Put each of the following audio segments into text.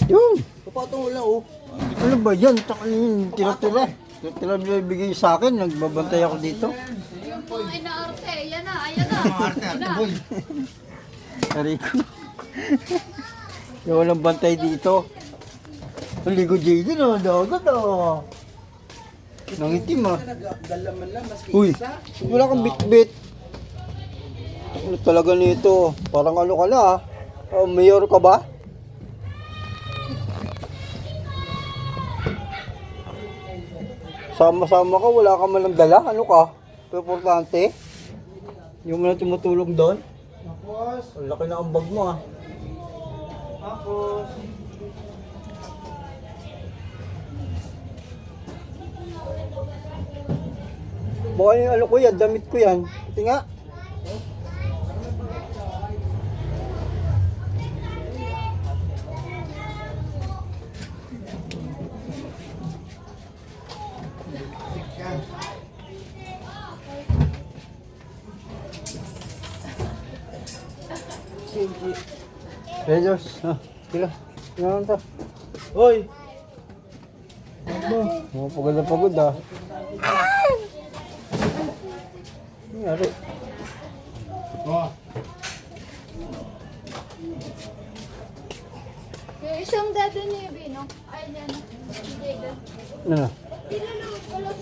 Yun. Kapatong wala oh. Ano ba yan? Tira-tira. Tira-tira bigay sa akin. Nagbabantay ako dito. Yung pong inaarte, yan na, ayan na. Arte boy. Tari ko. Yung walang bantay dito. Ang ligo JD na. Dagat ah. Nangitim ah. Dalaman lang, maski Uy, wala kang bit-bit. Ano talaga nito? Parang ano ka na ah. Mayor ka ba? Sama-sama ka, wala ka man lang dala. Ano ka? Importante. Yung mo na tumutulong doon. Tapos, Ang laki na ang bag mo ah. tapos. Baka yung ano ko yan, damit ko yan. Ito nga. Redos. Kila. Kailangan to. Hoy! Mga pagod na pagod ah. Nangyari. Oh. Yung isang dado ni Bino, ay yan, Jaden. Ano na? Tinanong ko lang.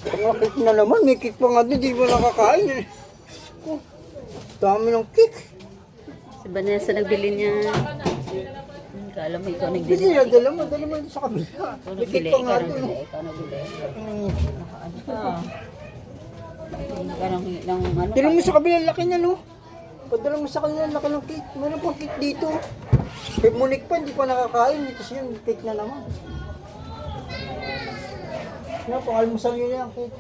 Mga cake na naman. May cake pa nga doon. Di ba nakakain eh. Oh, dami ng cake. Si Vanessa nagbili niya. Kala mo ikaw nagbili. Hindi na, dala mo doon sa kabila. Ikaw May cake nagbili, pa ikaw nga doon. nagbili, ikaw nagbili. Ikaw ng ano. Dala mo sa kabila, laki na no. Padala mo sa kanila, laki ng cake. Meron pang cake dito. Kay Monique pa, hindi pa nakakain. Kasi yun, cake na naman. Yan, pang almusal yun yan, cake.